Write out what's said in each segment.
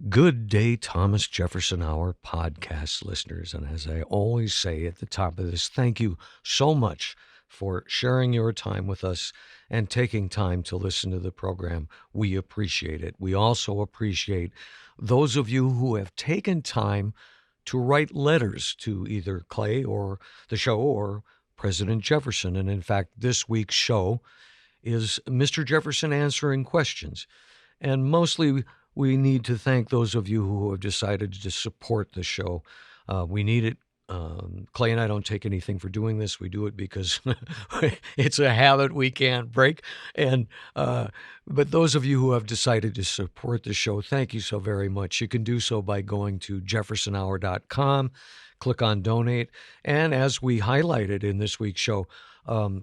Good day, Thomas Jefferson Hour podcast listeners. And as I always say at the top of this, thank you so much for sharing your time with us and taking time to listen to the program. We appreciate it. We also appreciate those of you who have taken time to write letters to either Clay or the show or President Jefferson. And in fact, this week's show is Mr. Jefferson answering questions. And mostly, we need to thank those of you who have decided to support the show. We need it. Clay and I don't take anything for doing this. We do it because it's a habit we can't break. And but those of you who have decided to support the show, thank you so very much. You can do so by going to jeffersonhour.com, click on donate, and as we highlighted in this week's show,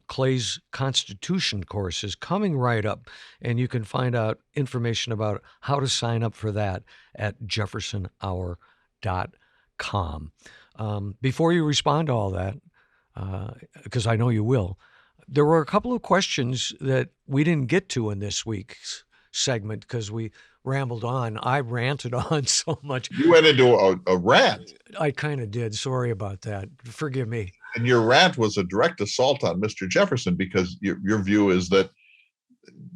Clay's Constitution course is coming right up, and you can find out information about how to sign up for that at jeffersonhour.com. Before you respond to all that, because I know you will, there were a couple of questions that we didn't get to in this week's segment because we rambled on. I ranted on so much. You went into a rant. I kind of did. Sorry about that. Forgive me. And your rant was a direct assault on Mr. Jefferson because your view is that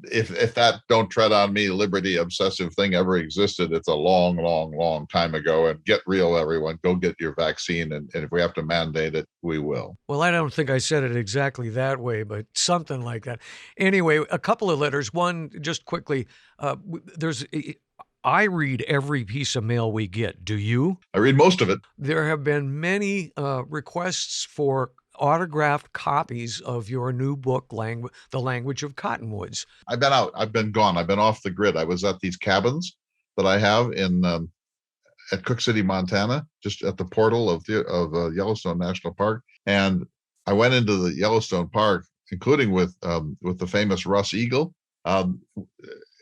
if that "don't tread on me" liberty obsessive thing ever existed, it's a long, long, long time ago. And get real, everyone. Go get your vaccine. And if we have to mandate it, we will. Well, I don't think I said it exactly that way, but something like that. Anyway, a couple of letters. One, just quickly, I read every piece of mail we get. Do you? I read most of it. There have been many requests for autographed copies of your new book, The Language of Cottonwoods. I've been out. I've been gone. I've been off the grid. I was at these cabins that I have in at Cook City, Montana, just at the portal of Yellowstone National Park. And I went into the Yellowstone Park, including with the famous Russ Eagle.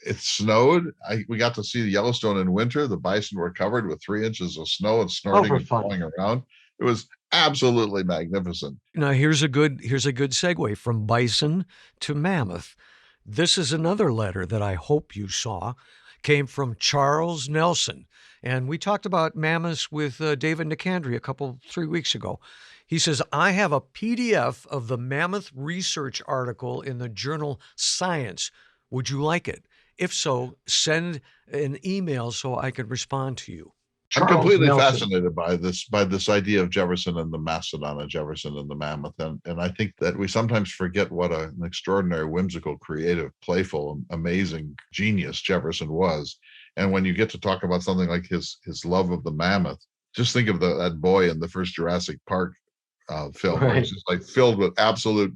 It snowed. We got to see the Yellowstone in winter. The bison were covered with 3 inches of snow and snorting and falling around. It was absolutely magnificent. Now here's a good segue from bison to mammoth. This is another letter that I hope you saw. Came from Charles Nelson, and we talked about mammoths with David Nicandri 3 weeks ago. He says, I have a PDF of the mammoth research article in the journal Science. Would you like it? If so, send an email so I can respond to you. I'm completely fascinated by this idea of Jefferson and the mastodon of Jefferson and the mammoth. And I think that we sometimes forget what an extraordinary, whimsical, creative, playful, amazing genius Jefferson was. And when you get to talk about something like his love of the mammoth, just think of that boy in the first Jurassic Park film, right. It's just like filled with absolute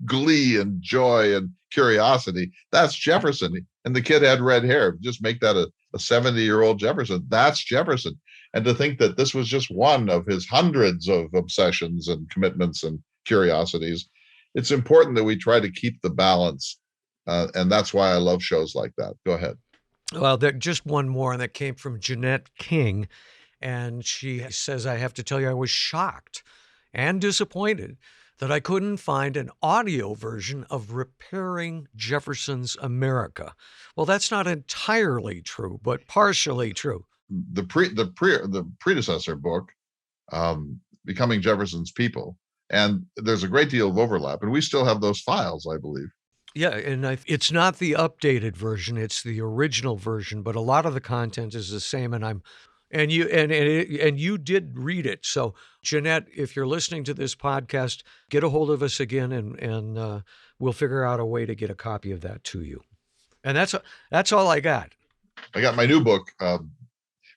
glee and joy and curiosity. That's Jefferson. And the kid had red hair. Just make that a 70-year-old Jefferson. That's Jefferson. And to think that this was just one of his hundreds of obsessions and commitments and curiosities, it's important that we try to keep the balance. And that's why I love shows like that. Go ahead. Well, just one more, and that came from Jeanette King. And she says, I have to tell you, I was shocked and disappointed that I couldn't find an audio version of Repairing Jefferson's America. Well, that's not entirely true, but partially true. The predecessor book, Becoming Jefferson's People, and there's a great deal of overlap, and we still have those files, I believe. Yeah, and it's not the updated version; it's the original version, but a lot of the content is the same. And you did read it. So, Jeanette, if you're listening to this podcast, get a hold of us again, and we'll figure out a way to get a copy of that to you. And that's all I got. I got my new book,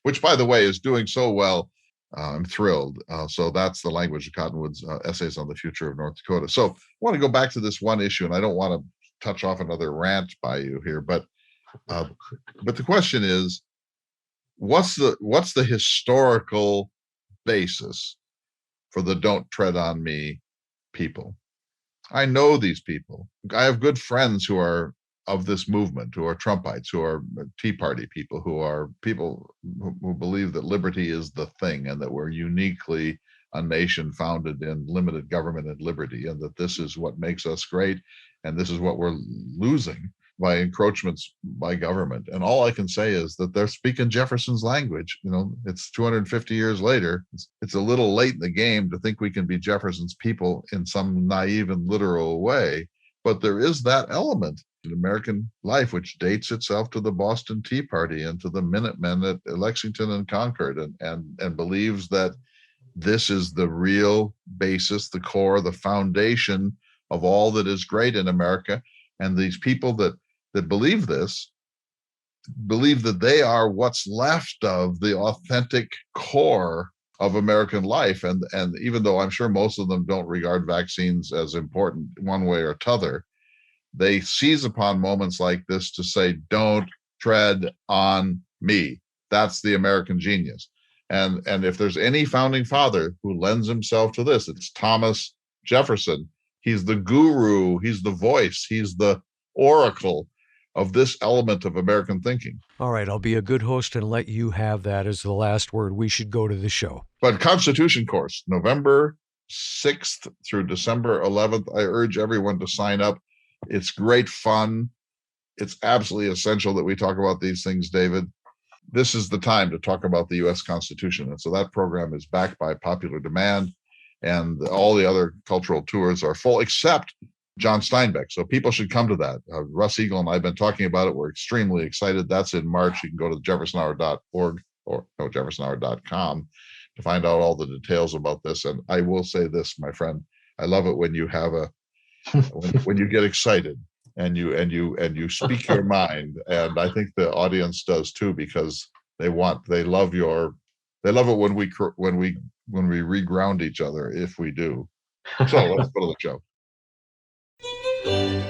which, by the way, is doing so well. I'm thrilled. So that's The Language of Cottonwoods, Essays on the Future of North Dakota. So I want to go back to this one issue, and I don't want to touch off another rant by you here, but the question is, what's the historical basis for the "don't tread on me" people? I know these people. I have good friends who are of this movement, who are Trumpites, who are Tea Party people, who are people who believe that liberty is the thing and that we're uniquely a nation founded in limited government and liberty, and that this is what makes us great and this is what we're losing by encroachments by government. And all I can say is that they're speaking Jefferson's language. It's 250 years later. It's a little late in the game to think we can be Jefferson's people in some naive and literal way, but there is that element in American life which dates itself to the Boston Tea Party and to the Minutemen at Lexington and Concord, and believes that this is the real basis, the core, the foundation of all that is great in America. And these people that believe this believe that they are what's left of the authentic core of American life. And even though I'm sure most of them don't regard vaccines as important one way or t'other, they seize upon moments like this to say, don't tread on me. That's the American genius. And if there's any founding father who lends himself to this, it's Thomas Jefferson. He's the guru, he's the voice, he's the oracle of this element of American thinking. All right, I'll be a good host and let you have that as the last word. We should go to the show. But Constitution course, November 6th through December 11th, I urge everyone to sign up. It's great fun. It's absolutely essential that we talk about these things, David. This is the time to talk about the U.S. Constitution. And so that program is backed by popular demand, and all the other cultural tours are full, except John Steinbeck. So people should come to that. Russ Eagle and I have been talking about it. We're extremely excited. That's in March. You can go to jeffersonhour.org or jeffersonhour.com to find out all the details about this. And I will say this, my friend, I love it when you have when you get excited and you speak your mind. And I think the audience does too, because they love it when we reground each other, if we do. So let's go to the show.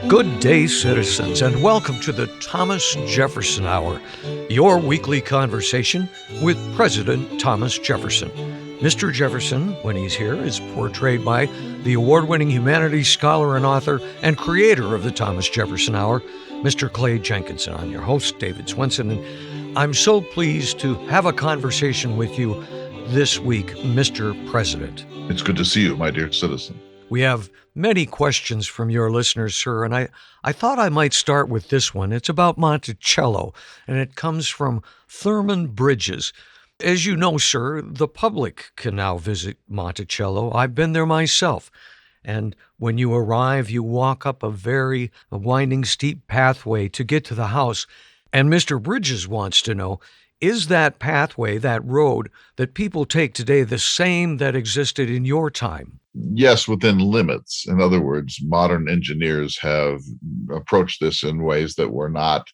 Good day, citizens, and welcome to the Thomas Jefferson Hour, your weekly conversation with President Thomas Jefferson. Mr. Jefferson, when he's here, is portrayed by the award-winning humanities scholar and author and creator of the Thomas Jefferson Hour, Mr. Clay Jenkinson. I'm your host, David Swenson, and I'm so pleased to have a conversation with you this week, Mr. President. It's good to see you, my dear citizen. We have many questions from your listeners, sir, and I thought I might start with this one. It's about Monticello, and it comes from Thurman Bridges. As you know, sir, the public can now visit Monticello. I've been there myself. And when you arrive, you walk up a very winding, steep pathway to get to the house. And Mr. Bridges wants to know, is that pathway, that road that people take today, the same that existed in your time? Yes, within limits. In other words, modern engineers have approached this in ways that were not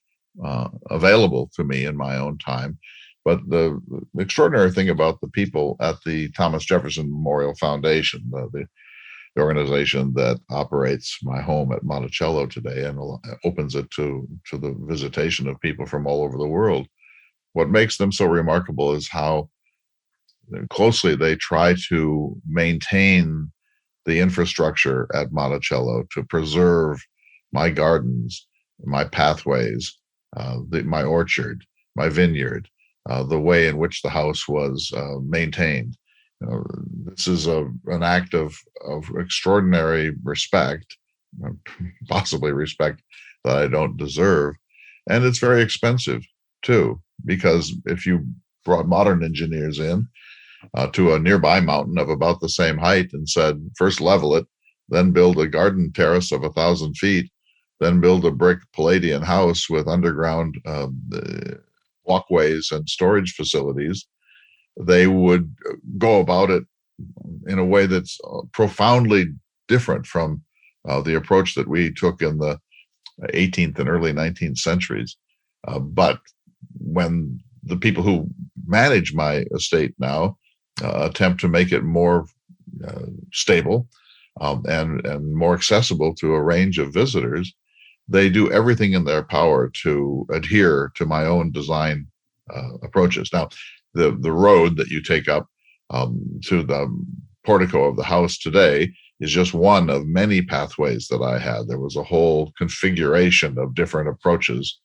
available to me in my own time. But the extraordinary thing about the people at the Thomas Jefferson Memorial Foundation, the organization that operates my home at Monticello today and opens it to the visitation of people from all over the world, what makes them so remarkable is how closely they try to maintain the infrastructure at Monticello to preserve my gardens, my pathways, my orchard, my vineyard, the way in which the house was maintained. This is an act of extraordinary respect, possibly respect that I don't deserve. And it's very expensive too, because if you brought modern engineers in to a nearby mountain of about the same height and said, first level it, then build a garden terrace of 1,000 feet, then build a brick Palladian house with underground walkways and storage facilities, they would go about it in a way that's profoundly different from the approach that we took in the 18th and early 19th centuries. But when the people who manage my estate now attempt to make it more stable and more accessible to a range of visitors, they do everything in their power to adhere to my own design approaches. Now, the road that you take up to the portico of the house today is just one of many pathways that I had. There was a whole configuration of different approaches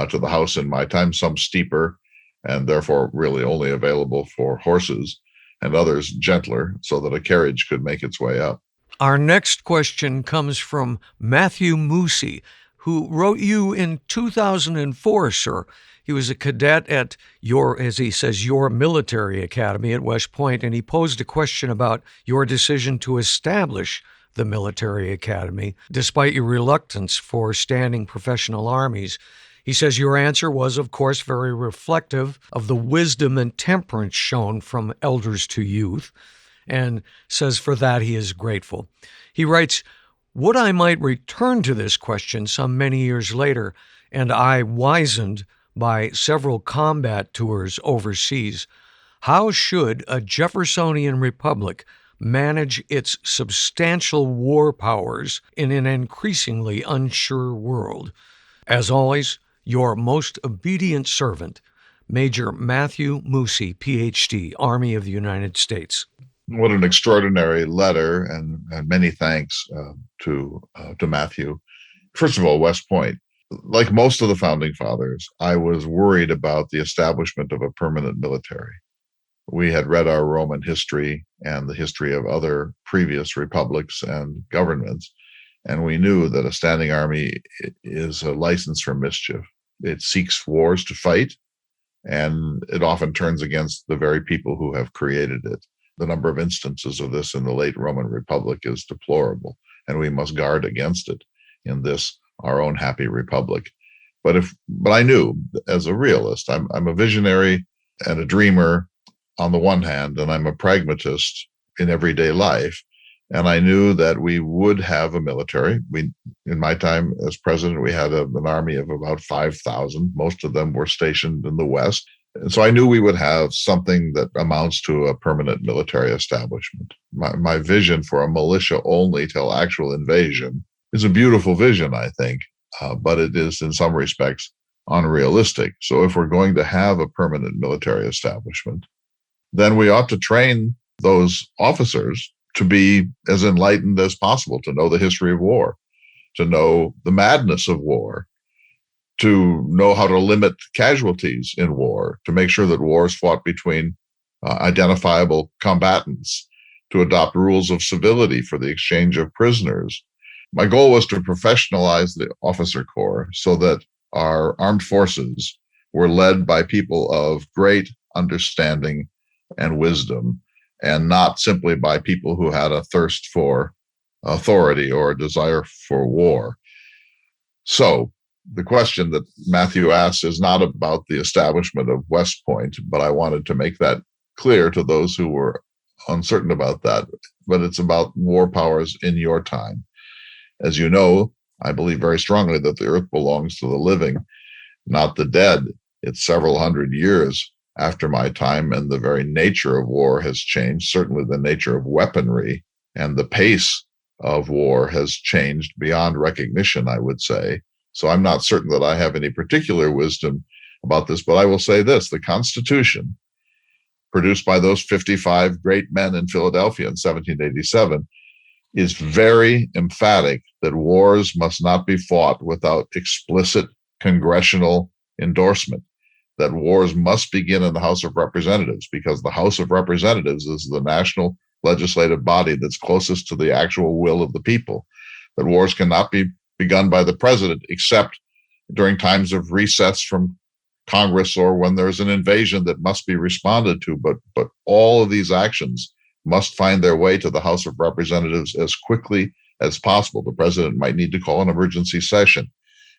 to the house in my time, some steeper and therefore really only available for horses, and others gentler so that a carriage could make its way up. Our next question comes from Matthew Moosey, who wrote you in 2004, sir. He was a cadet at your, as he says, your military academy at West Point, and he posed a question about your decision to establish the military academy, despite your reluctance for standing professional armies. He says your answer was, of course, very reflective of the wisdom and temperance shown from elders to youth, and says for that he is grateful. He writes, would I might return to this question some many years later, and I wizened by several combat tours overseas. How should a Jeffersonian republic manage its substantial war powers in an increasingly unsure world? As always, your most obedient servant, Major Matthew Moosey, Ph.D., Army of the United States. What an extraordinary letter, and many thanks to Matthew. First of all, West Point. Like most of the founding fathers, I was worried about the establishment of a permanent military. We had read our Roman history and the history of other previous republics and governments, and we knew that a standing army is a license for mischief. It seeks wars to fight, and it often turns against the very people who have created it. The number of instances of this in the late Roman Republic is deplorable, and we must guard against it in this, our own happy republic. But I knew, as a realist, I'm a visionary and a dreamer on the one hand, and I'm a pragmatist in everyday life. And I knew that we would have a military. In my time as president, we had an army of about 5,000. Most of them were stationed in the West. And so I knew we would have something that amounts to a permanent military establishment. My vision for a militia only till actual invasion is a beautiful vision, I think, but it is in some respects unrealistic. So if we're going to have a permanent military establishment, then we ought to train those officers to be as enlightened as possible, to know the history of war, to know the madness of war, to know how to limit casualties in war, to make sure that war is fought between identifiable combatants, to adopt rules of civility for the exchange of prisoners. My goal was to professionalize the officer corps so that our armed forces were led by people of great understanding and wisdom, and not simply by people who had a thirst for authority or a desire for war. So the question that Matthew asks is not about the establishment of West Point, but I wanted to make that clear to those who were uncertain about that. But it's about war powers in your time. As you know, I believe very strongly that the earth belongs to the living, not the dead. It's several hundred years after my time, and the very nature of war has changed. Certainly the nature of weaponry and the pace of war has changed beyond recognition, I would say. So I'm not certain that I have any particular wisdom about this, but I will say this: the Constitution, produced by those 55 great men in Philadelphia in 1787, is very emphatic that wars must not be fought without explicit congressional endorsement, that wars must begin in the House of Representatives, because the House of Representatives is the national legislative body that's closest to the actual will of the people, that wars cannot be begun by the president except during times of recess from Congress or when there's an invasion that must be responded to. But all of these actions must find their way to the House of Representatives as quickly as possible. The president might need to call an emergency session,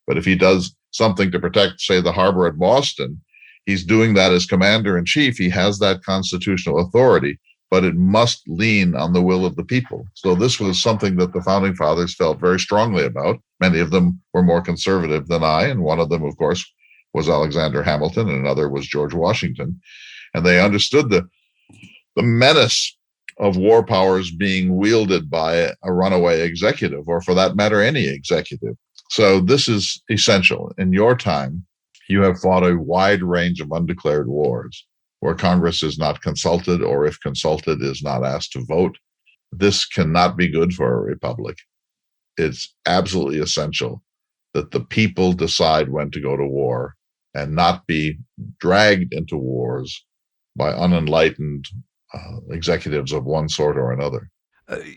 but if he does something to protect, say, the harbor at Boston, he's doing that as commander in chief. He has that constitutional authority, but it must lean on the will of the people. So this was something that the founding fathers felt very strongly about. Many of them were more conservative than I, and one of them, of course, was Alexander Hamilton, and another was George Washington. And they understood the menace of war powers being wielded by a runaway executive, or for that matter, any executive. So this is essential. In your time, you have fought a wide range of undeclared wars where Congress is not consulted, or if consulted, is not asked to vote. This cannot be good for a republic. It's absolutely essential that the people decide when to go to war and not be dragged into wars by unenlightened executives of one sort or another.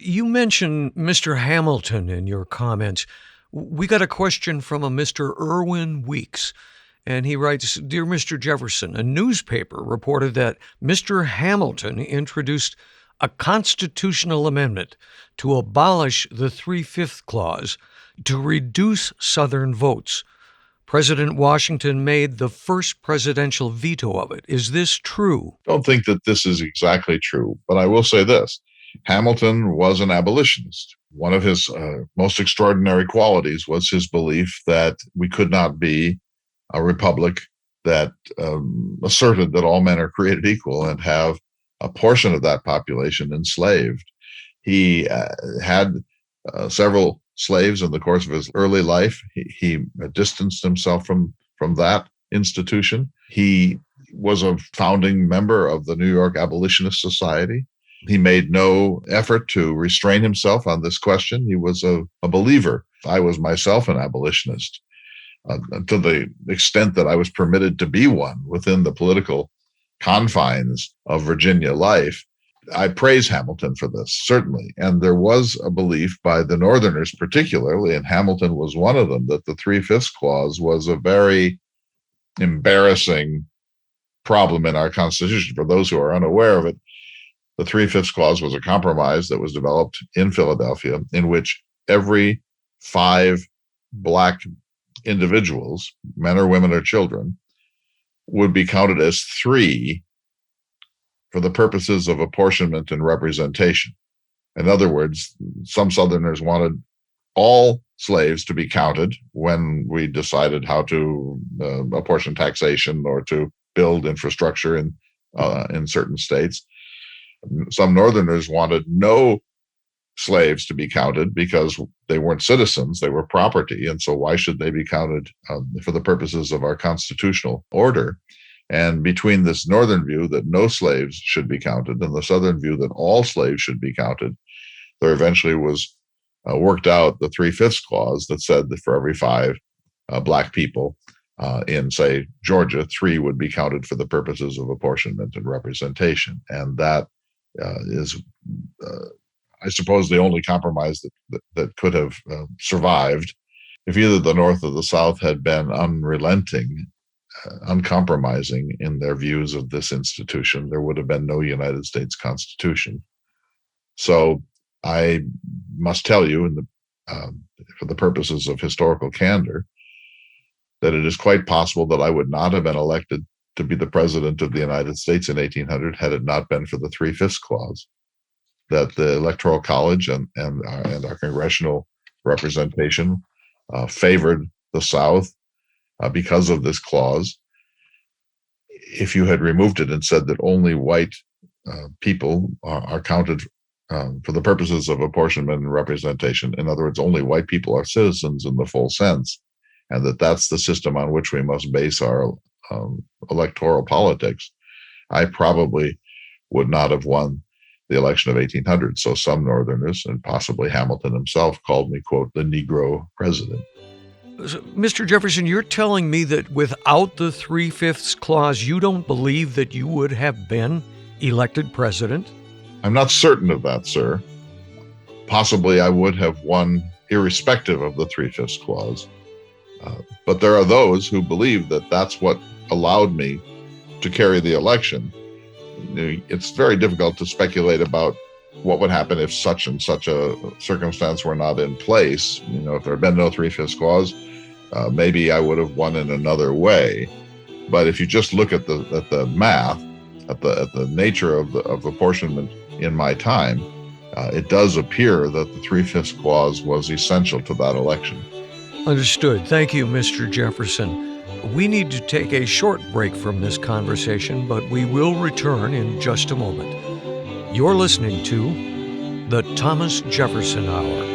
You mentioned Mr. Hamilton in your comments. We got a question from a Mr. Irwin Weeks, and he writes, Dear Mr. Jefferson, a newspaper reported that Mr. Hamilton introduced a constitutional amendment to abolish the 3/5 clause to reduce Southern votes. President Washington made the first presidential veto of it. Is this true? I don't think that this is exactly true, but I will say this. Hamilton was an abolitionist. One of his most extraordinary qualities was his belief that we could not be a republic that asserted that all men are created equal and have a portion of that population enslaved. He had several slaves in the course of his early life. He distanced himself from that institution. He was a founding member of the New York Abolitionist Society. He made no effort to restrain himself on this question. He was a believer. I was myself an abolitionist to the extent that I was permitted to be one within the political confines of Virginia life. I praise Hamilton for this, certainly. And there was a belief by the Northerners particularly, and Hamilton was one of them, that the 3/5 clause was a very embarrassing problem in our Constitution. For those who are unaware of it, the 3/5 clause was a compromise that was developed in Philadelphia in which every 5 Black individuals, men or women or children, would be counted as 3 for the purposes of apportionment and representation. In other words, some Southerners wanted all slaves to be counted when we decided how to apportion taxation or to build infrastructure in certain states. Some Northerners wanted no slaves to be counted because they weren't citizens, they were property, and so why should they be counted for the purposes of our constitutional order? And between this northern view that no slaves should be counted and the southern view that all slaves should be counted, there eventually was worked out the 3/5 clause that said that for every 5 Black people in, say, Georgia, 3 would be counted for the purposes of apportionment and representation. And that is, I suppose, the only compromise that could have survived. If either the North or the South had been unrelenting, uncompromising in their views of this institution, there would have been no United States Constitution. So I must tell you, for the purposes of historical candor, that it is quite possible that I would not have been elected to be the president of the United States in 1800 had it not been for the 3/5 clause. That the Electoral College and our congressional representation favored the South because of this clause. If you had removed it and said that only white people are counted for the purposes of apportionment and representation, in other words, only white people are citizens in the full sense, and that's the system on which we must base our electoral politics, I probably would not have won the election of 1800. So some Northerners, and possibly Hamilton himself, called me, quote, the Negro president. So, Mr. Jefferson, you're telling me that without the 3/5 clause, you don't believe that you would have been elected president? I'm not certain of that, sir. Possibly I would have won irrespective of the 3/5 clause. But there are those who believe that that's what allowed me to carry the election. It's very difficult to speculate about what would happen if such and such a circumstance were not in place. If there had been no 3/5 clause, maybe I would have won in another way. But if you just look at the math, at the nature of apportionment in my time, it does appear that the 3/5 clause was essential to that election. Understood. Thank you, Mr. Jefferson. We need to take a short break from this conversation, but we will return in just a moment. You're listening to the Thomas Jefferson Hour.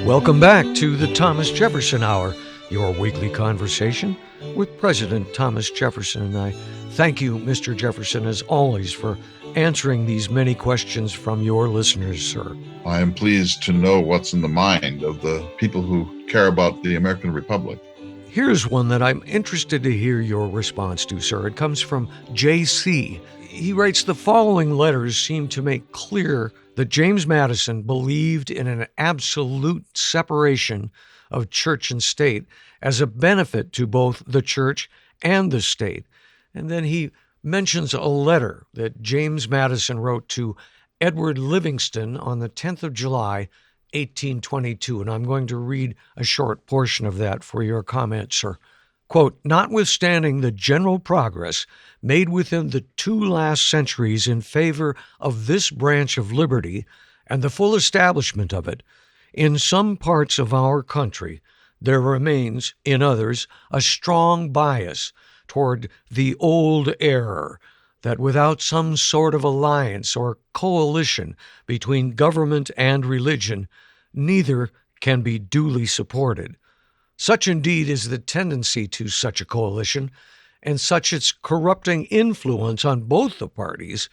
Welcome back to the Thomas Jefferson Hour, your weekly conversation with President Thomas Jefferson. And I thank you, Mr. Jefferson, as always, for answering these many questions from your listeners, sir. I am pleased to know what's in the mind of the people who care about the American Republic. Here's one that I'm interested to hear your response to, sir. It comes from J.C. He writes, the following letters seem to make clear that James Madison believed in an absolute separation of church and state as a benefit to both the church and the state. And then he mentions a letter that James Madison wrote to Edward Livingston on the 10th of July, 1822. And I'm going to read a short portion of that for your comment, sir. Quote, notwithstanding the general progress made within the 2 last centuries in favor of this branch of liberty and the full establishment of it, in some parts of our country there remains, in others, a strong bias toward the old error that without some sort of alliance or coalition between government and religion, neither can be duly supported. Such indeed is the tendency to such a coalition, and such its corrupting influence on both the parties,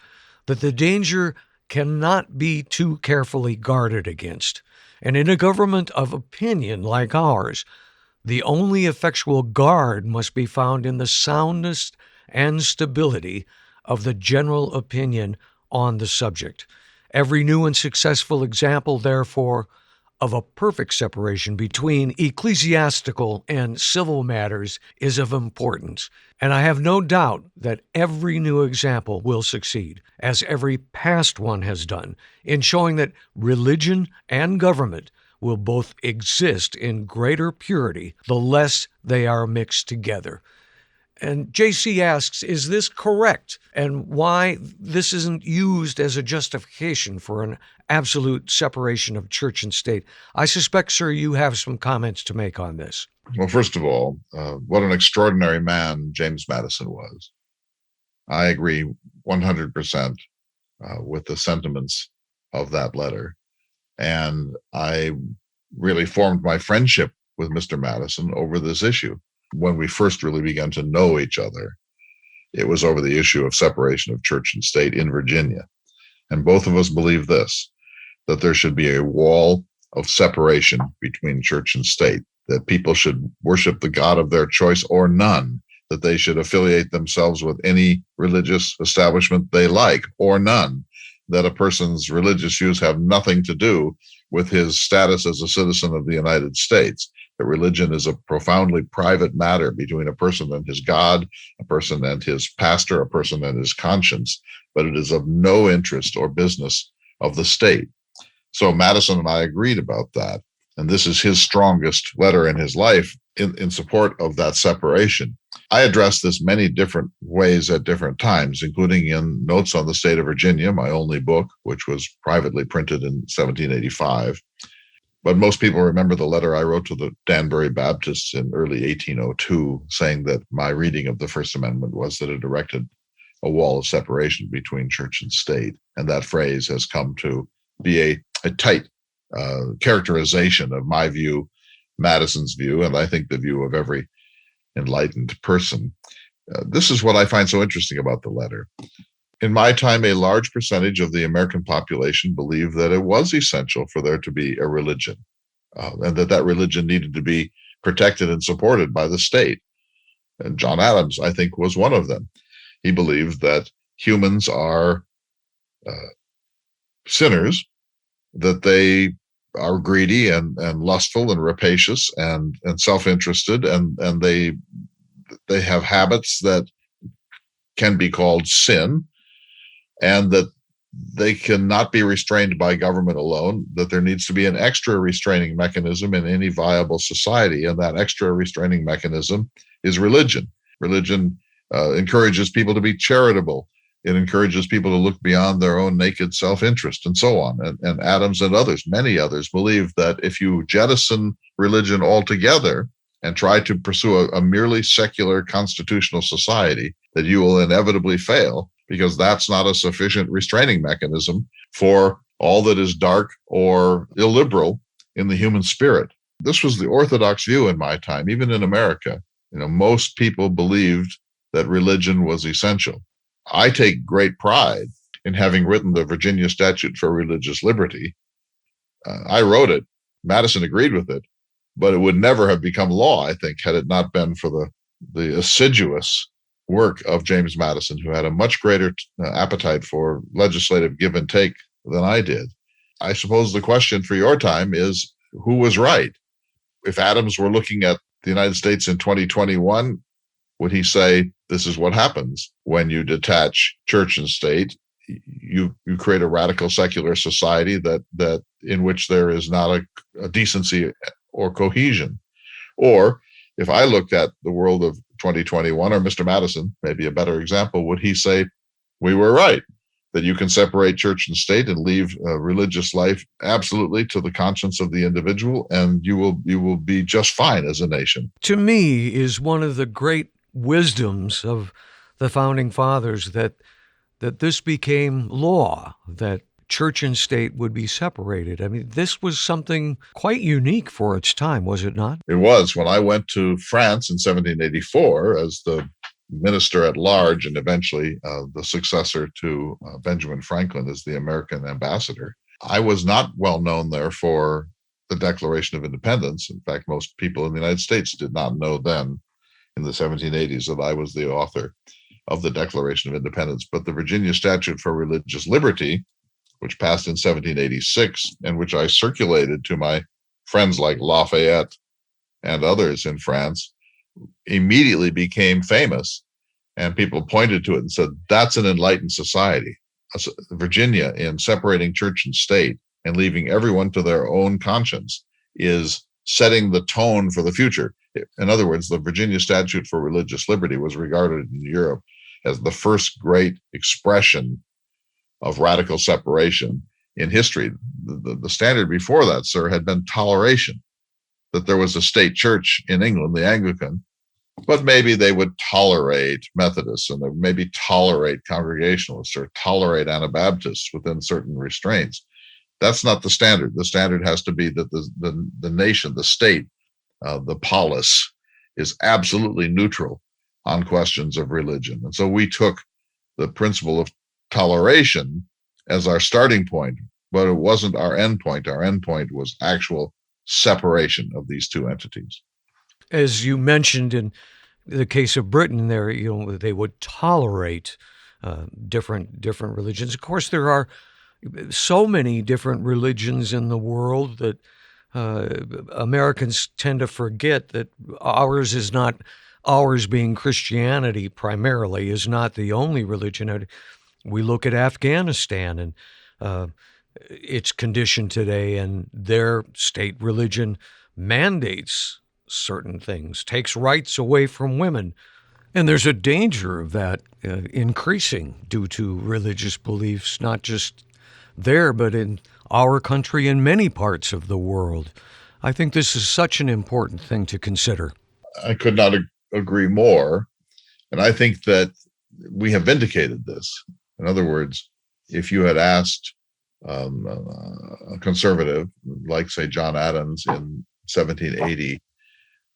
that the danger cannot be too carefully guarded against. And in a government of opinion like ours, the only effectual guard must be found in the soundness and stability of the general opinion on the subject. Every new and successful example, therefore, of a perfect separation between ecclesiastical and civil matters is of importance, and I have no doubt that every new example will succeed, as every past one has done, in showing that religion and government will both exist in greater purity the less they are mixed together. And JC asks, is this correct? And why this isn't used as a justification for an absolute separation of church and state? I suspect, sir, you have some comments to make on this. Well, first of all, what an extraordinary man James Madison was. I agree 100% with the sentiments of that letter. And I really formed my friendship with Mr. Madison over this issue. When we first really began to know each other, it was over the issue of separation of church and state in Virginia. And both of us believe this, that there should be a wall of separation between church and state, that people should worship the God of their choice or none, that they should affiliate themselves with any religious establishment they like or none, that a person's religious views have nothing to do with his status as a citizen of the United States. That religion is a profoundly private matter between a person and his God, a person and his pastor, a person and his conscience, but it is of no interest or business of the state. So Madison and I agreed about that. And this is his strongest letter in his life in support of that separation. I addressed this many different ways at different times, including in Notes on the State of Virginia, my only book, which was privately printed in 1785. But most people remember the letter I wrote to the Danbury Baptists in early 1802, saying that my reading of the First Amendment was that it erected a wall of separation between church and state. And that phrase has come to be a tight characterization of my view, Madison's view, and I think the view of every enlightened person. This is what I find so interesting about the letter. In my time, a large percentage of the American population believed that it was essential for there to be a religion, and that religion needed to be protected and supported by the state. And John Adams, I think, was one of them. He believed that humans are sinners, that they are greedy and lustful and rapacious and self-interested, and they have habits that can be called sin, and that they cannot be restrained by government alone, that there needs to be an extra restraining mechanism in any viable society, and that extra restraining mechanism is religion. Religion encourages people to be charitable. It encourages people to look beyond their own naked self-interest and so on. And Adams and others, many others, believe that if you jettison religion altogether and try to pursue a merely secular constitutional society, that you will inevitably fail, because that's not a sufficient restraining mechanism for all that is dark or illiberal in the human spirit. This was the orthodox view in my time, even in America. Most people believed that religion was essential. I take great pride in having written the Virginia Statute for Religious Liberty. I wrote it. Madison agreed with it, but it would never have become law, I think, had it not been for the assiduous work of James Madison, who had a much greater appetite for legislative give and take than I did. I suppose the question for your time is, who was right? If Adams were looking at the United States in 2021, would he say, this is what happens when you detach church and state? You create a radical secular society that in which there is not a decency or cohesion. Or if I looked at the world of 2021, or Mr. Madison, maybe a better example, would he say, we were right, that you can separate church and state and leave religious life absolutely to the conscience of the individual, and you will be just fine as a nation? To me, is one of the great wisdoms of the founding fathers that this became law, that church and state would be separated. I mean, this was something quite unique for its time, was it not? It was. When I went to France in 1784 as the minister at large and eventually the successor to Benjamin Franklin as the American ambassador, I was not well known there for the Declaration of Independence. In fact, most people in the United States did not know then in the 1780s that I was the author of the Declaration of Independence. But the Virginia Statute for Religious Liberty, which passed in 1786 and which I circulated to my friends like Lafayette and others in France, immediately became famous. And people pointed to it and said, that's an enlightened society. Virginia, in separating church and state and leaving everyone to their own conscience, is setting the tone for the future. In other words, the Virginia Statute for Religious Liberty was regarded in Europe as the first great expression of radical separation in history. The standard before that, sir, had been toleration, that there was a state church in England, the Anglican, but maybe they would tolerate Methodists and they would maybe tolerate Congregationalists or tolerate Anabaptists within certain restraints. That's not the standard. The standard has to be that the nation, the state, the polis is absolutely neutral on questions of religion. And so we took the principle of toleration as our starting point, but it wasn't our end point. Our end point was actual separation of these two entities. As you mentioned in the case of Britain, there, they would tolerate different religions. Of course, there are so many different religions in the world that Americans tend to forget that ours being Christianity primarily is not the only religion. We look at Afghanistan and its condition today, and their state religion mandates certain things, takes rights away from women. And there's a danger of that increasing due to religious beliefs, not just there, but in our country and many parts of the world. I think this is such an important thing to consider. I could not agree more. And I think that we have vindicated this. In other words, if you had asked a conservative, like, say, John Adams in 1780,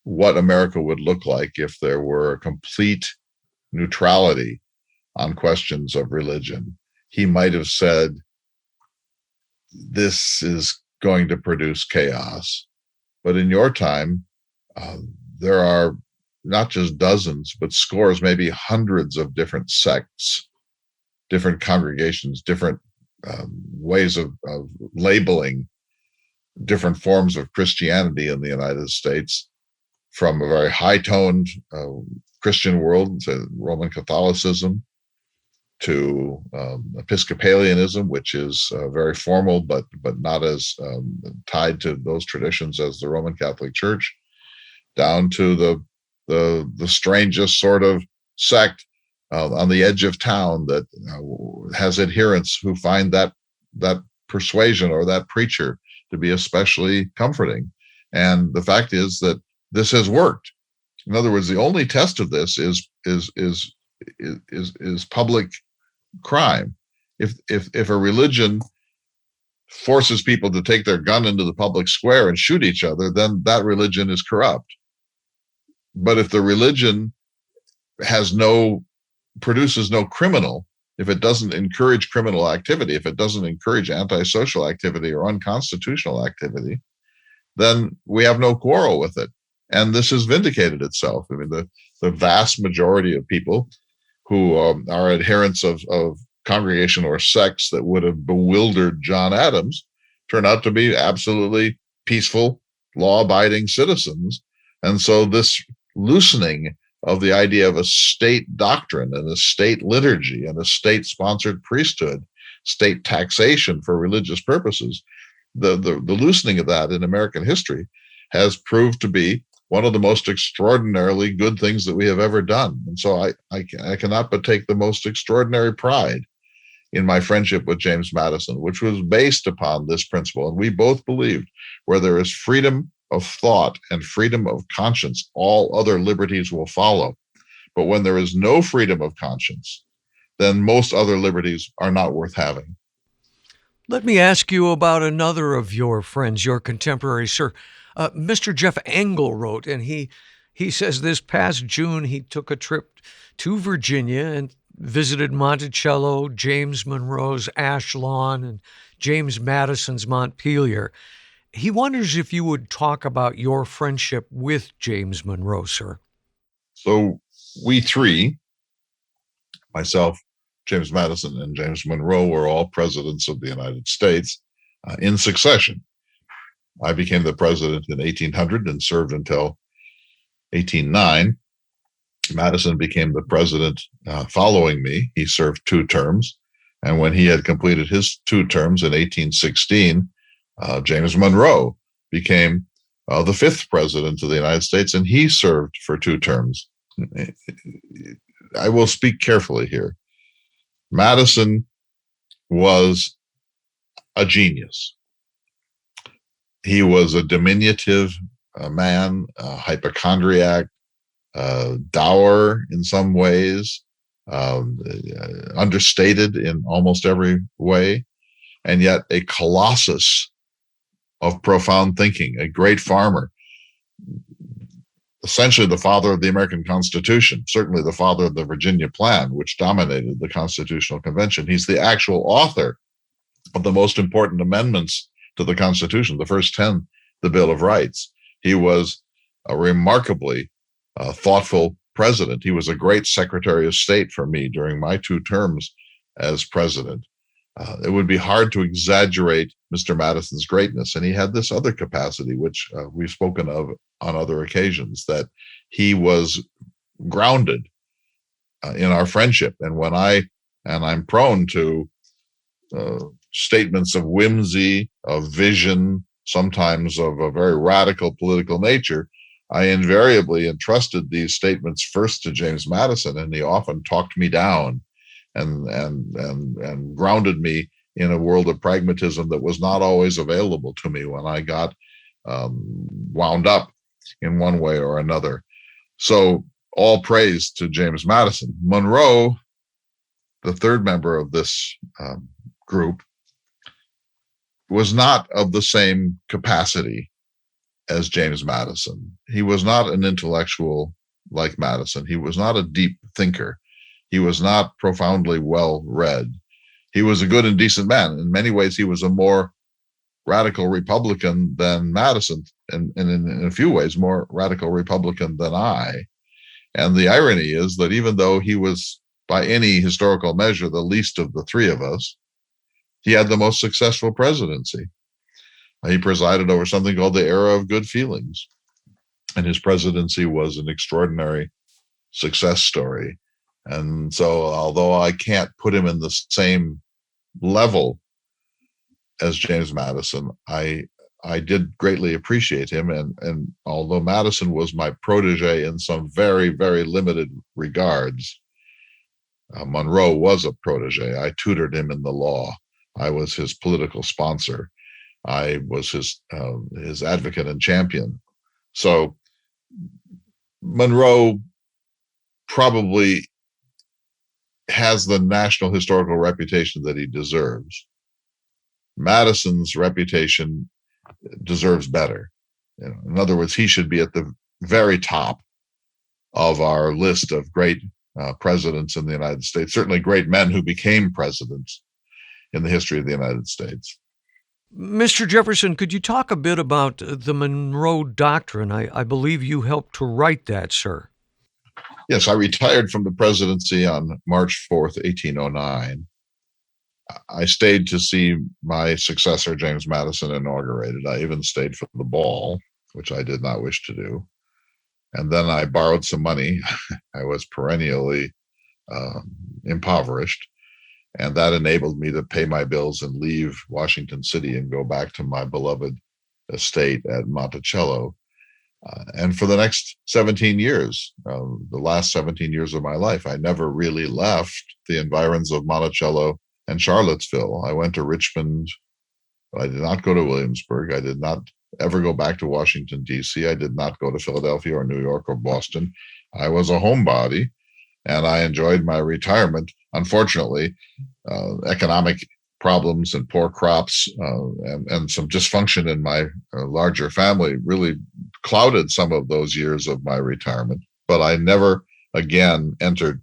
what America would look like if there were a complete neutrality on questions of religion, he might have said, this is going to produce chaos. But in your time, there are not just dozens, but scores, maybe hundreds of different sects, different congregations, different ways of labeling different forms of Christianity in the United States, from a very high-toned Christian world, say Roman Catholicism, to Episcopalianism, which is very formal but not as tied to those traditions as the Roman Catholic Church, down to the strangest sort of sect on the edge of town that has adherents who find that persuasion or that preacher to be especially comforting. And the fact is that this has worked. In other words, the only test of this is public crime. If a religion forces people to take their gun into the public square and shoot each other, then that religion is corrupt. But if the religion produces no criminal, if it doesn't encourage criminal activity, if it doesn't encourage antisocial activity or unconstitutional activity, then we have no quarrel with it. And this has vindicated itself. I mean, the vast majority of people who are adherents of congregation or sects that would have bewildered John Adams turn out to be absolutely peaceful, law-abiding citizens. And so this loosening of the idea of a state doctrine and a state liturgy and a state-sponsored priesthood, state taxation for religious purposes, the loosening of that in American history has proved to be one of the most extraordinarily good things that we have ever done. And so I cannot but take the most extraordinary pride in my friendship with James Madison, which was based upon this principle. And we both believed where there is freedom of thought and freedom of conscience, all other liberties will follow. But when there is no freedom of conscience, then most other liberties are not worth having. Let me ask you about another of your friends, your contemporary, sir. Mr. Jeff Engel wrote, and he says this past June he took a trip to Virginia and visited Monticello, James Monroe's Ashlawn, and James Madison's Montpelier. He wonders if you would talk about your friendship with James Monroe, sir. So we three, myself, James Madison, and James Monroe, were all presidents of the United States in succession. I became the president in 1800 and served until 1809. Madison became the president following me. He served 2 terms. And when he had completed his 2 terms in 1816, James Monroe became the 5th president of the United States, and he served for 2 terms. I will speak carefully here. Madison was a genius. He was a diminutive man, a hypochondriac, dour in some ways, understated in almost every way, and yet a colossus of profound thinking, a great farmer, essentially the father of the American Constitution, certainly the father of the Virginia Plan, which dominated the Constitutional Convention. He's the actual author of the most important amendments to the Constitution, the first 10, the Bill of Rights. He was a remarkably thoughtful president. He was a great Secretary of State for me during my 2 terms as president. It would be hard to exaggerate Mr. Madison's greatness. And he had this other capacity, which we've spoken of on other occasions, that he was grounded in our friendship. And I'm prone to statements of whimsy, of vision, sometimes of a very radical political nature, I invariably entrusted these statements first to James Madison, and he often talked me down and grounded me in a world of pragmatism that was not always available to me when I got wound up in one way or another. So all praise to James Madison. Monroe, the 3rd member of this group, was not of the same capacity as James Madison. He was not an intellectual like Madison. He was not a deep thinker. He was not profoundly well read. He was a good and decent man. In many ways, he was a more radical Republican than Madison, and in a few ways, more radical Republican than I. And the irony is that even though he was, by any historical measure, the least of the 3 of us, he had the most successful presidency. He presided over something called the Era of Good Feelings, and his presidency was an extraordinary success story. And so, although I can't put him in the same level as James Madison, I did greatly appreciate him. And although Madison was my protege in some very, very limited regards, Monroe was a protege. I tutored him in the law. I was his political sponsor. I was his advocate and champion. So Monroe probably has the national historical reputation that he deserves. Madison's reputation deserves better. In other words, he should be at the very top of our list of great presidents in the United States, certainly great men who became presidents in the history of the United States. Mr. Jefferson, could you talk a bit about the Monroe Doctrine? I believe you helped to write that, sir. Yes, I retired from the presidency on March 4th, 1809. I stayed to see my successor, James Madison, inaugurated. I even stayed for the ball, which I did not wish to do. And then I borrowed some money. I was perennially uh, impoverished. And that enabled me to pay my bills and leave Washington City and go back to my beloved estate at Monticello. And for the next 17 years, the last 17 years of my life, I never really left the environs of Monticello and Charlottesville. I went to Richmond. I did not go to Williamsburg. I did not ever go back to Washington, D.C. I did not go to Philadelphia or New York or Boston. I was a homebody, and I enjoyed my retirement. Unfortunately, economic problems and poor crops and some dysfunction in my larger family really clouded some of those years of my retirement. But I never again entered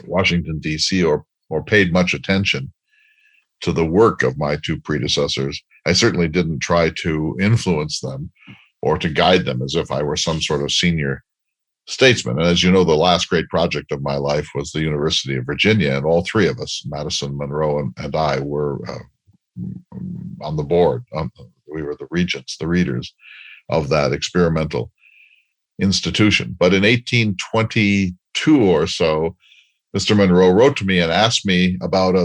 Washington, D.C. or paid much attention to the work of my two predecessors. I certainly didn't try to influence them or to guide them as if I were some sort of senior statesman. And as you know, the last great project of my life was the University of Virginia, and all three of us, Madison, Monroe, and I, were on the board. We were the regents, the readers of that experimental institution. But in 1822 or so, Mr. Monroe wrote to me and asked me about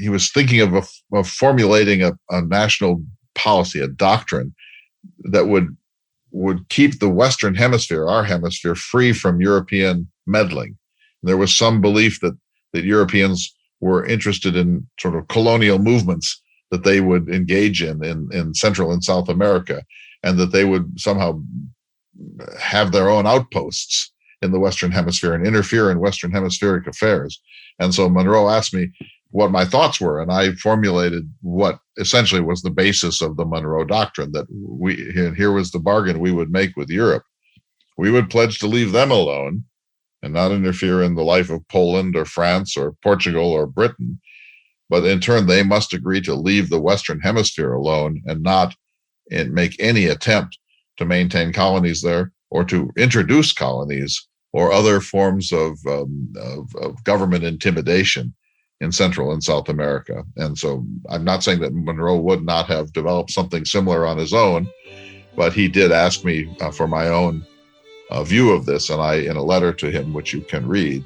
he was thinking of formulating a national policy, a doctrine that would keep the Western Hemisphere, our hemisphere, free from European meddling. There was some belief that Europeans were interested in sort of colonial movements that they would engage in Central and South America, and that they would somehow have their own outposts in the Western Hemisphere and interfere in Western Hemispheric affairs. And so Monroe asked me what my thoughts were, and I formulated what essentially was the basis of the Monroe Doctrine, that here was the bargain we would make with Europe. We would pledge to leave them alone and not interfere in the life of Poland or France or Portugal or Britain. But in turn, they must agree to leave the Western Hemisphere alone and not make any attempt to maintain colonies there or to introduce colonies or other forms of government intimidation in Central and South America. And so I'm not saying that Monroe would not have developed something similar on his own, but he did ask me for my own view of this. And I, in a letter to him, which you can read,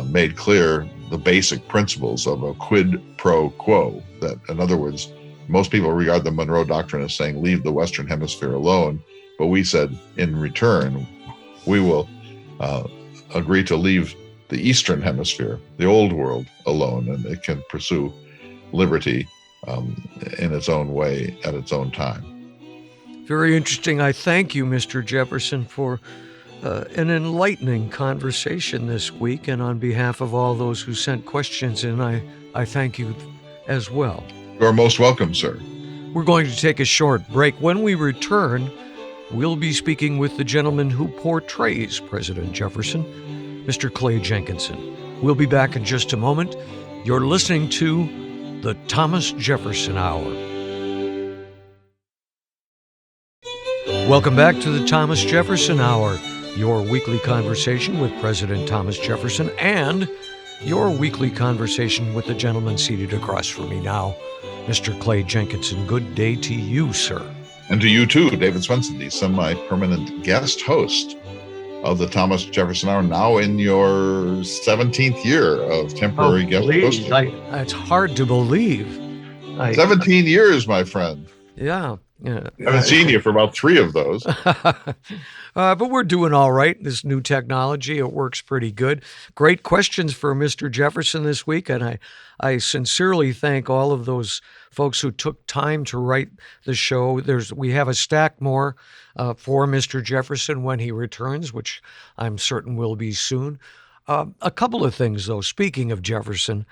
made clear the basic principles of a quid pro quo. That, in other words, most people regard the Monroe Doctrine as saying, leave the Western Hemisphere alone. But we said, in return, we will agree to leave the Eastern Hemisphere, the old world, alone, and it can pursue liberty in its own way at its own time. Very interesting. I thank you, Mr. Jefferson, for an enlightening conversation this week. And on behalf of all those who sent questions in, I thank you as well. You're most welcome, sir. We're going to take a short break. When we return, we'll be speaking with the gentleman who portrays President Jefferson, Mr. Clay Jenkinson. We'll be back in just a moment. You're listening to the Thomas Jefferson Hour. Welcome back to the Thomas Jefferson Hour, your weekly conversation with President Thomas Jefferson and your weekly conversation with the gentleman seated across from me now, Mr. Clay Jenkinson. Good day to you, sir. And to you too, David Swenson, the semi-permanent guest host of the Thomas Jefferson Hour, now in your 17th year of temporary guest hosting. It's hard to believe. 17 years, my friend. Yeah. I haven't seen you for about 3 of those. But we're doing all right. This new technology, it works pretty good. Great questions for Mr. Jefferson this week, and I sincerely thank all of those folks who took time to write the show. We have a stack more for Mr. Jefferson when he returns, which I'm certain will be soon. A couple of things, though. Speaking of Jefferson,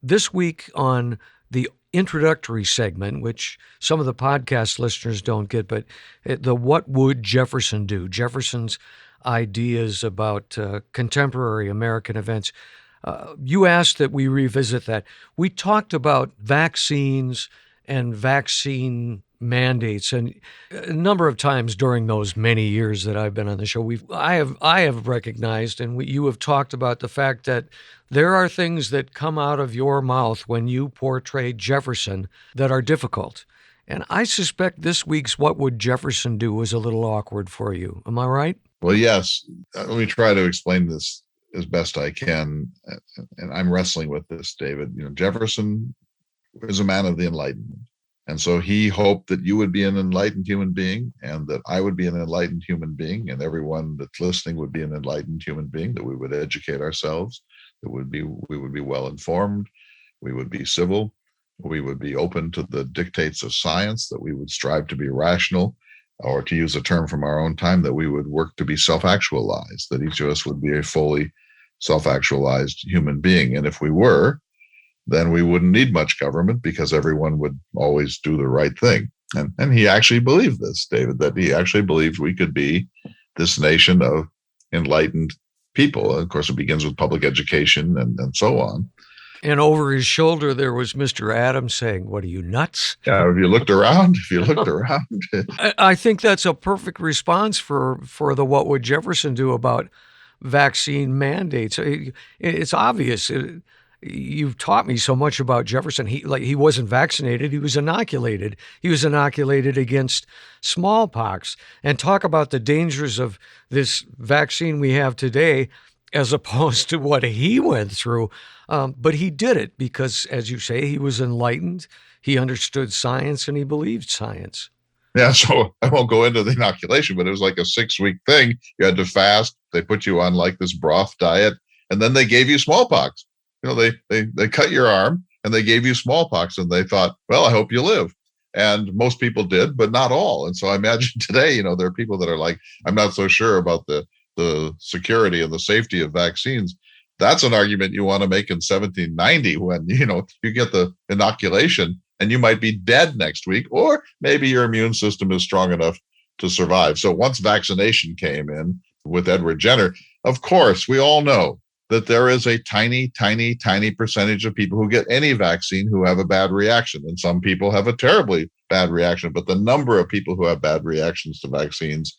this week on the introductory segment, which some of the podcast listeners don't get, but the What Would Jefferson Do? Jefferson's ideas about contemporary American events. You asked that we revisit that. We talked about vaccines and vaccine mandates, and a number of times during those many years that I've been on the show, I have recognized, and you have talked about the fact that there are things that come out of your mouth when you portray Jefferson that are difficult. And I suspect this week's "What Would Jefferson Do" was a little awkward for you. Am I right? Well, yes. Let me try to explain this as best I can. And I'm wrestling with this, David. Jefferson is a man of the Enlightenment. And so he hoped that you would be an enlightened human being and that I would be an enlightened human being and everyone that's listening would be an enlightened human being, that we would educate ourselves, that we would be well informed, we would be civil, we would be open to the dictates of science, that we would strive to be rational, or to use a term from our own time, that we would work to be self-actualized, that each of us would be a fully self-actualized human being. And if we were, then we wouldn't need much government because everyone would always do the right thing. And he actually believed this, David, that he actually believed we could be this nation of enlightened people. And of course, it begins with public education and so on. And over his shoulder, there was Mr. Adams saying, "What are you, nuts?" If you looked around, I think that's a perfect response for the "What Would Jefferson Do" about vaccine mandates. It's obvious. You've taught me so much about Jefferson. He wasn't vaccinated. He was inoculated. He was inoculated against smallpox. And talk about the dangers of this vaccine we have today as opposed to what he went through. But he did it because, as you say, he was enlightened, he understood science, and he believed science. Yeah, so I won't go into the inoculation, but it was like a 6-week thing. You had to fast. They put you on like this broth diet, and then they gave you smallpox. They cut your arm, and they gave you smallpox, and they thought, well, I hope you live. And most people did, but not all. And so I imagine today, there are people that are like, I'm not so sure about the security and the safety of vaccines. That's an argument you want to make in 1790 when, you get the inoculation and you might be dead next week, or maybe your immune system is strong enough to survive. So once vaccination came in with Edward Jenner, of course, we all know that there is a tiny, tiny, tiny percentage of people who get any vaccine who have a bad reaction. And some people have a terribly bad reaction, but the number of people who have bad reactions to vaccines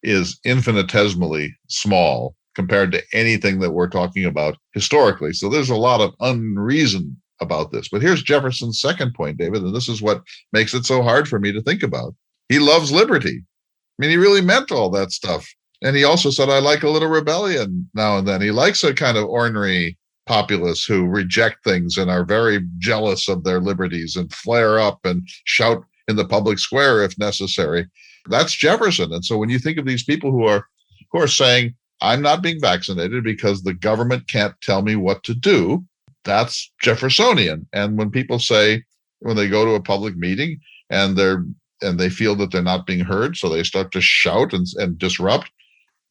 is infinitesimally small compared to anything that we're talking about historically. So there's a lot of unreason about this. But here's Jefferson's second point, David, and this is what makes it so hard for me to think about. He loves liberty. I mean, he really meant all that stuff. And he also said, I like a little rebellion now and then. He likes a kind of ornery populace who reject things and are very jealous of their liberties and flare up and shout in the public square if necessary. That's Jefferson. And so when you think of these people who are saying, I'm not being vaccinated because the government can't tell me what to do, that's Jeffersonian. And when people say, when they go to a public meeting and they feel that they're not being heard, so they start to shout and disrupt,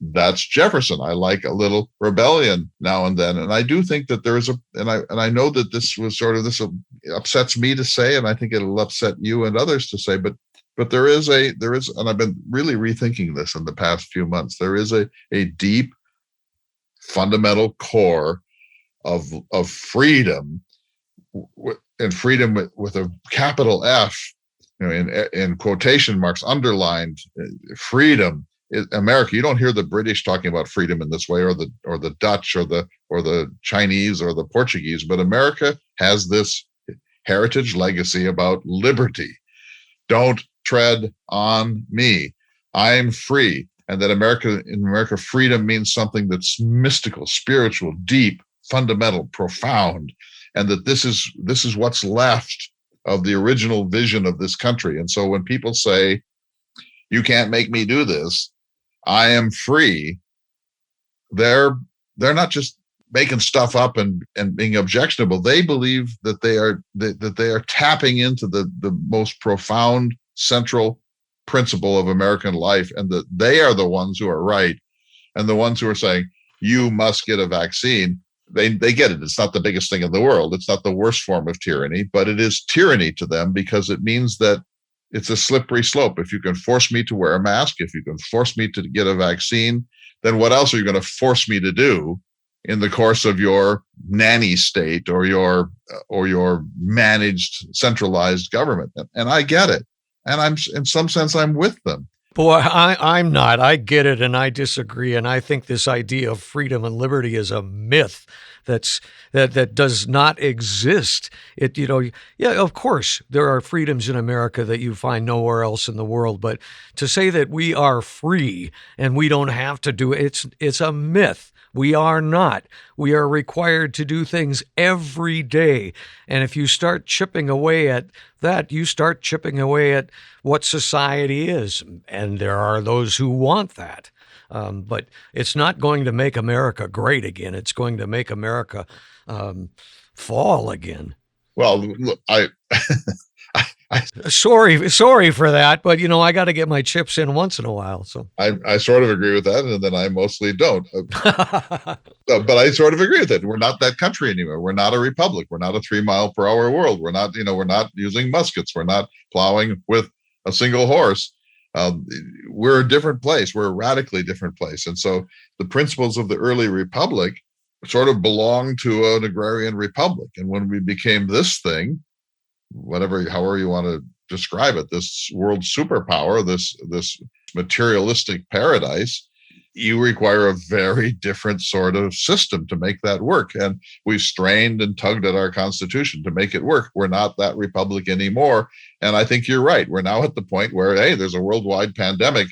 that's Jefferson. I like a little rebellion now and then. And I do think that there is and I know that this upsets me to say, and I think it'll upset you and others to say, but there is, and I've been really rethinking this in the past few months, there is a deep fundamental core of freedom, and freedom with a capital F, in quotation marks, underlined, freedom. America, you don't hear the British talking about freedom in this way, or the Dutch, or the Chinese, or the Portuguese, but America has this heritage legacy about liberty. Don't tread on me. I'm free. And that in America, freedom means something that's mystical, spiritual, deep, fundamental, profound, and that this is what's left of the original vision of this country. And so when people say, you can't make me do this, I am free, they're not just making stuff up and being objectionable. They believe that they are tapping into the most profound central principle of American life, and that they are the ones who are right, and the ones who are saying you must get a vaccine. They get it. It's not the biggest thing in the world. It's not the worst form of tyranny, but it is tyranny to them because it means that it's a slippery slope. If you can force me to wear a mask, if you can force me to get a vaccine, then what else are you going to force me to do? in the course of your nanny state or your managed centralized government. And I get it. And I'm in some sense I'm with them. Boy, I'm not. I get it, and I disagree. And I think this idea of freedom and liberty is a myth that does not exist. Yeah, of course, there are freedoms in America that you find nowhere else in the world. But to say that we are free and we don't have to do it, it's a myth. We are not. We are required to do things every day. And if you start chipping away at that, you start chipping away at what society is. And there are those who want that. But it's not going to make America great again. It's going to make America fall again. Well, look, Sorry for that, but I got to get my chips in once in a while. So I sort of agree with that, and then I mostly don't. But I sort of agree with it. We're not that country anymore. We're not a republic. We're not a 3 mile per hour world. We're not using muskets. We're not plowing with a single horse. We're a different place. We're a radically different place. And so the principles of the early republic sort of belong to an agrarian republic. And when we became this thing, however you want to describe it, this world superpower, this materialistic paradise, you require a very different sort of system to make that work. And we've strained and tugged at our Constitution to make it work. We're not that republic anymore. And I think you're right. We're now at the point where, hey, there's a worldwide pandemic.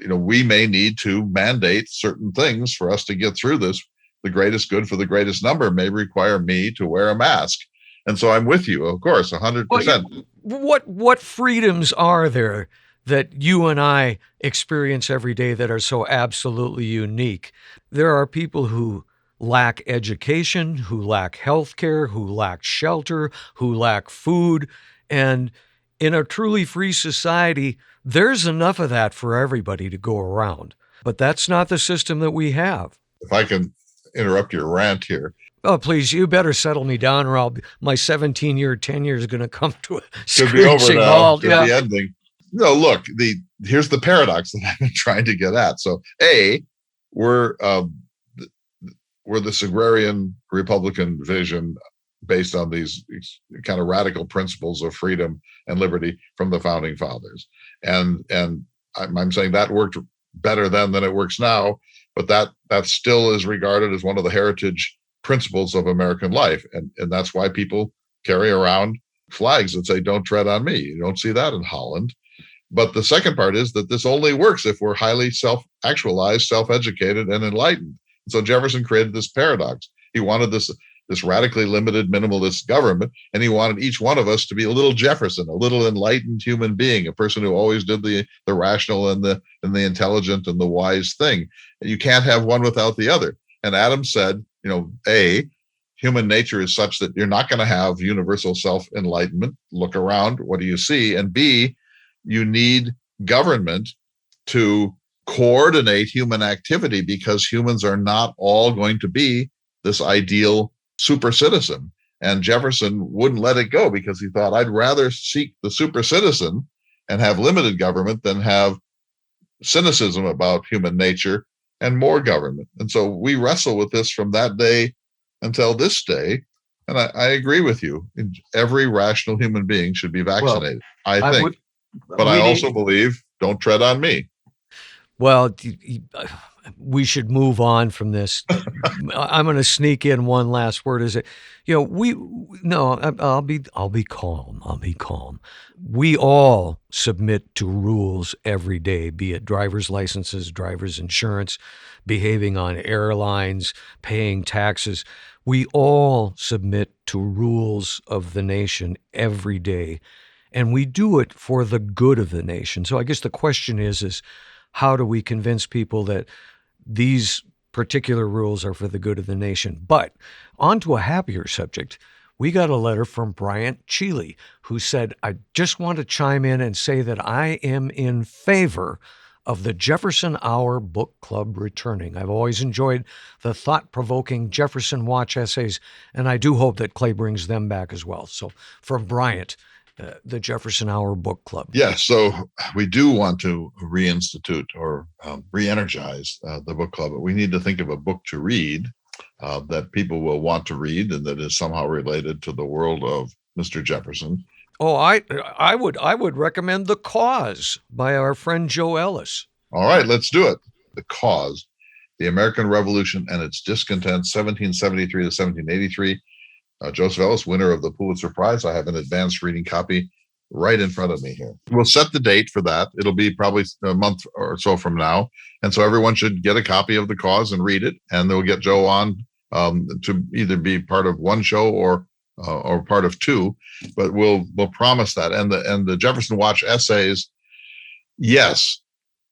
We may need to mandate certain things for us to get through this. The greatest good for the greatest number may require me to wear a mask. And so I'm with you, of course, 100%. What freedoms are there that you and I experience every day that are so absolutely unique? There are people who lack education, who lack health care, who lack shelter, who lack food. And in a truly free society, there's enough of that for everybody to go around. But that's not the system that we have. If I can interrupt your rant here. Oh, please, you better settle me down or my 17-year tenure is going to come to a Should be over now. halt. Should be ending. No, look, here's the paradox that I've been trying to get at. So, we're this agrarian Republican vision based on these kind of radical principles of freedom and liberty from the founding fathers. And I'm saying that worked better then than it works now, but that still is regarded as one of the heritage principles of American life. And that's why people carry around flags that say, "Don't tread on me." You don't see that in Holland. But the second part is that this only works if we're highly self-actualized, self-educated, and enlightened. And so Jefferson created this paradox. He wanted this radically limited minimalist government, and he wanted each one of us to be a little Jefferson, a little enlightened human being, a person who always did the rational and the intelligent and the wise thing. You can't have one without the other. And Adams said, human nature is such that you're not going to have universal self-enlightenment. Look around, what do you see? And B, you need government to coordinate human activity, because humans are not all going to be this ideal super citizen. And Jefferson wouldn't let it go, because he thought, I'd rather seek the super citizen and have limited government than have cynicism about human nature and more government. And so we wrestle with this from that day until this day. And I agree with you. Every rational human being should be vaccinated, I think. But I also believe, don't tread on me. Well, we should move on from this. I'm going to sneak in one last word. Is it, I'll be calm. I'll be calm. We all submit to rules every day, be it driver's licenses, driver's insurance, behaving on airlines, paying taxes. We all submit to rules of the nation every day, and we do it for the good of the nation. So I guess the question is how do we convince people that these particular rules are for the good of the nation? But on to a happier subject. We got a letter from Bryant Cheeley, who said, I just want to chime in and say that I am in favor of the Jefferson Hour Book Club returning. I've always enjoyed the thought-provoking Jefferson Watch essays, and I do hope that Clay brings them back as well. So from Bryant, the Jefferson Hour Book Club. Yes, so we do want to reinstitute or re-energize the book club. But we need to think of a book to read that people will want to read and that is somehow related to the world of Mr. Jefferson. Oh, I would recommend The Cause by our friend Joe Ellis. All right, let's do it. The Cause, the American Revolution and its Discontent, 1773 to 1783. Joseph Ellis, winner of the Pulitzer Prize. I have an advanced reading copy right in front of me here. We'll set the date for that. It'll be probably a month or so from now. And so everyone should get a copy of The Cause and read it. And they'll get Joe on to either be part of one show or part of two. But we'll promise that. And the Jefferson Watch essays, yes,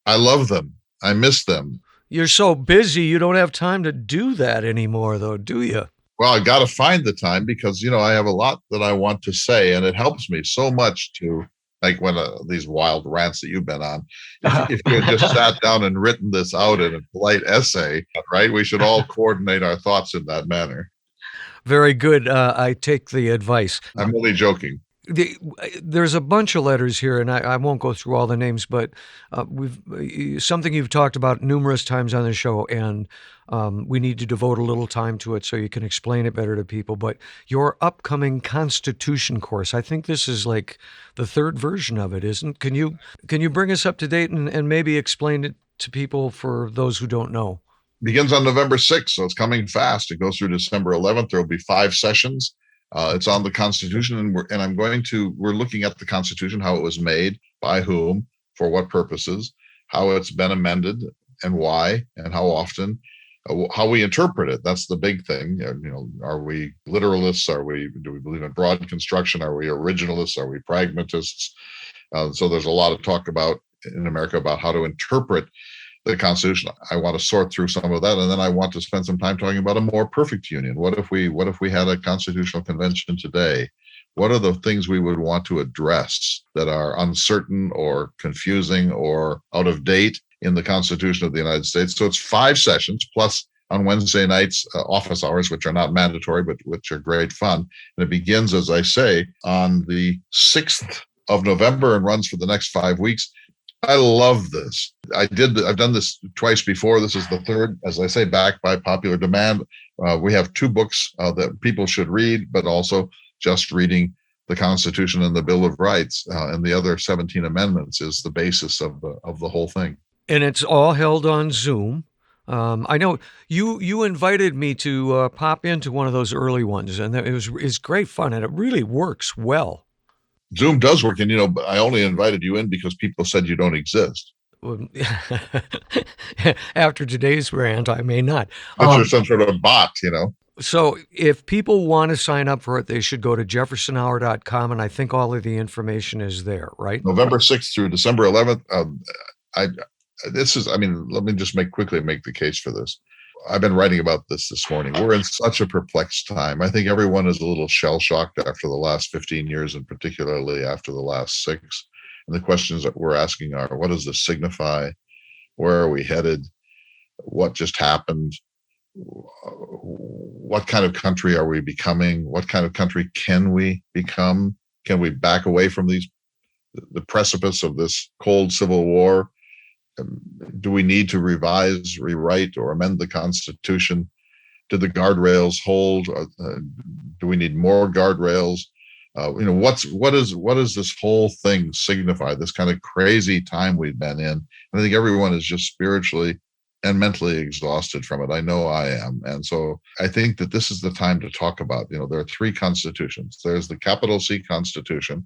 I love them. I miss them. You're so busy, you don't have time to do that anymore, though, do you? Well, I got to find the time because, I have a lot that I want to say, and it helps me so much to, like when these wild rants that you've been on, if you had just sat down and written this out in a polite essay, right? We should all coordinate our thoughts in that manner. Very good. I take the advice. I'm only joking. There's a bunch of letters here, and I won't go through all the names, but something you've talked about numerous times on the show, and we need to devote a little time to it so you can explain it better to people. But your upcoming Constitution course, I think this is like the third version of it, isn't? Can you bring us up to date and maybe explain it to people for those who don't know? Begins on November 6th, so it's coming fast. It goes through December 11th. There will be 5 sessions. It's on the Constitution, and we're looking at the Constitution, how it was made, by whom, for what purposes, how it's been amended, and why, and how often, how we interpret it. That's the big thing. Are we literalists? Do we believe in broad construction? Are we originalists? Are we pragmatists? So there's a lot of talk about in America about how to interpret the Constitution. I want to sort through some of that, and then I want to spend some time talking about a more perfect union. What if we had a constitutional convention today? What are the things we would want to address that are uncertain or confusing or out of date in the Constitution of the United States? So it's 5 sessions plus on Wednesday nights office hours, which are not mandatory but which are great fun. And it begins, as I say, on the 6th of November and runs for the next 5 weeks. I love this. I've done this twice before. This is the third, as I say, backed by popular demand. We have 2 books that people should read, but also just reading the Constitution and the Bill of Rights and the other 17 amendments is the basis of the whole thing. And it's all held on Zoom. I know you invited me to pop into one of those early ones, and it's great fun, and it really works well. Zoom does work, and I only invited you in because people said you don't exist. After today's rant, I may not. But you're some sort of bot, So if people want to sign up for it, they should go to jeffersonhour.com, and I think all of the information is there, right? November 6th through December 11th. Let me just make the case for this. I've been writing about this morning. We're in such a perplexed time. I think everyone is a little shell-shocked after the last 15 years, and particularly after the last 6. And the questions that we're asking are, what does this signify? Where are we headed? What just happened? What kind of country are we becoming? What kind of country can we become? Can we back away from the precipice of this cold civil war? Do we need to revise, rewrite, or amend the Constitution? Do the guardrails hold? Do we need more guardrails? What does this whole thing signify? This kind of crazy time we've been in. And I think everyone is just spiritually and mentally exhausted from it. I know I am. And so I think that this is the time to talk about, there are 3 constitutions. There's the capital C Constitution,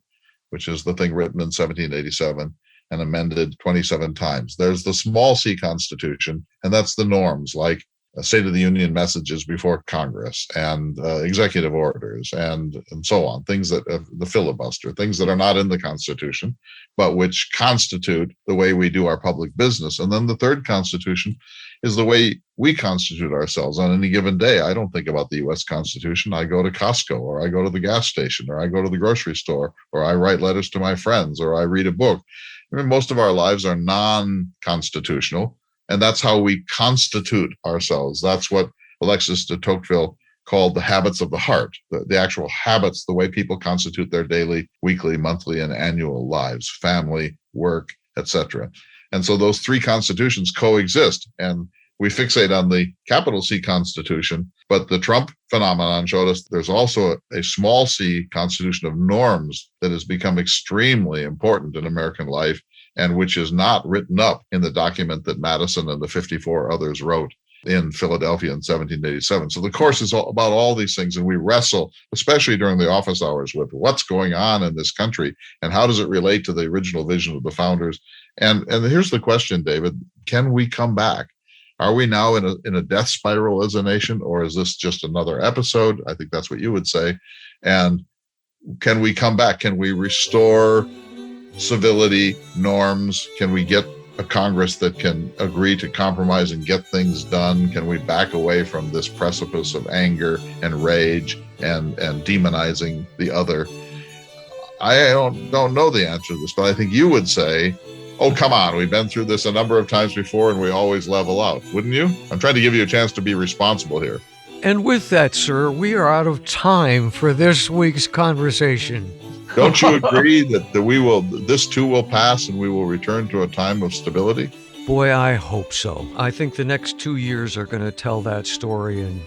which is the thing written in 1787 and amended 27 times. There's the small C Constitution, and that's the norms, like State of the Union messages before Congress and executive orders and so on, things that the filibuster, things that are not in the Constitution, but which constitute the way we do our public business. And then the third Constitution is the way we constitute ourselves on any given day. I don't think about the U.S. Constitution. I go to Costco, or I go to the gas station, or I go to the grocery store, or I write letters to my friends, or I read a book. Most of our lives are non-constitutional, and that's how we constitute ourselves. That's what Alexis de Tocqueville called the habits of the heart, the actual habits, the way people constitute their daily, weekly, monthly, and annual lives, family, work, etc. And so those 3 constitutions coexist. And we fixate on the capital C Constitution, but the Trump phenomenon showed us there's also a small c Constitution of norms that has become extremely important in American life, and which is not written up in the document that Madison and the 54 others wrote in Philadelphia in 1787. So the course is all about all these things, and we wrestle, especially during the office hours, with what's going on in this country and how does it relate to the original vision of the founders. And here's the question, David: can we come back? Are we now in a death spiral as a nation, or is this just another episode? I think that's what you would say. And can we come back? Can we restore civility, norms? Can we get a Congress that can agree to compromise and get things done? Can we back away from this precipice of anger and rage and demonizing the other? I don't know the answer to this, but I think you would say, oh, come on, we've been through this a number of times before and we always level out, wouldn't you? I'm trying to give you a chance to be responsible here. And with that, sir, we are out of time for this week's conversation. Don't you agree that this too will pass and we will return to a time of stability? Boy, I hope so. I think the next 2 years are going to tell that story, and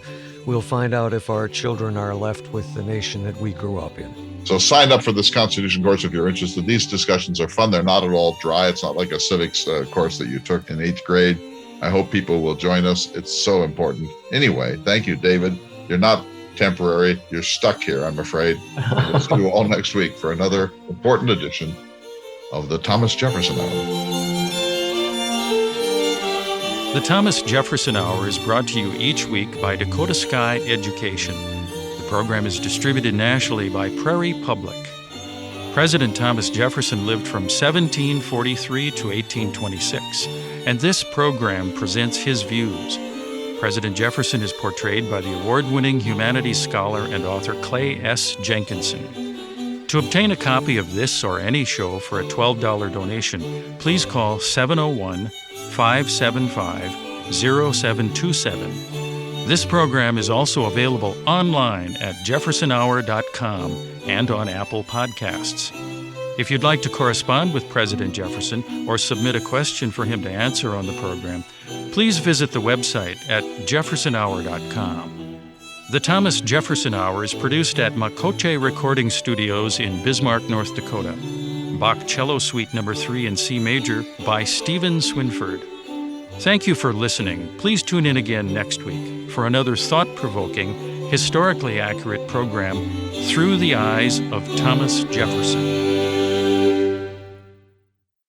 we'll find out if our children are left with the nation that we grew up in. So sign up for this Constitution course if you're interested. These discussions are fun. They're not at all dry. It's not like a civics course that you took in 8th grade. I hope people will join us. It's so important. Anyway, thank you, David. You're not temporary. You're stuck here, I'm afraid. We'll see you all next week for another important edition of the Thomas Jefferson Hour. The Thomas Jefferson Hour is brought to you each week by Dakota Sky Education. The program is distributed nationally by Prairie Public. President Thomas Jefferson lived from 1743 to 1826, and this program presents his views. President Jefferson is portrayed by the award-winning humanities scholar and author Clay S. Jenkinson. To obtain a copy of this or any show for a $12 donation, please call 701-575-0727. This program is also available online at jeffersonhour.com and on Apple Podcasts. If you'd like to correspond with President Jefferson or submit a question for him to answer on the program, please visit the website at jeffersonhour.com. The Thomas Jefferson Hour is produced at Makoche Recording Studios in Bismarck, North Dakota. Bach Cello Suite No. 3 in C Major by Stephen Swinford. Thank you for listening. Please tune in again next week for another thought-provoking, historically accurate program, Through the Eyes of Thomas Jefferson.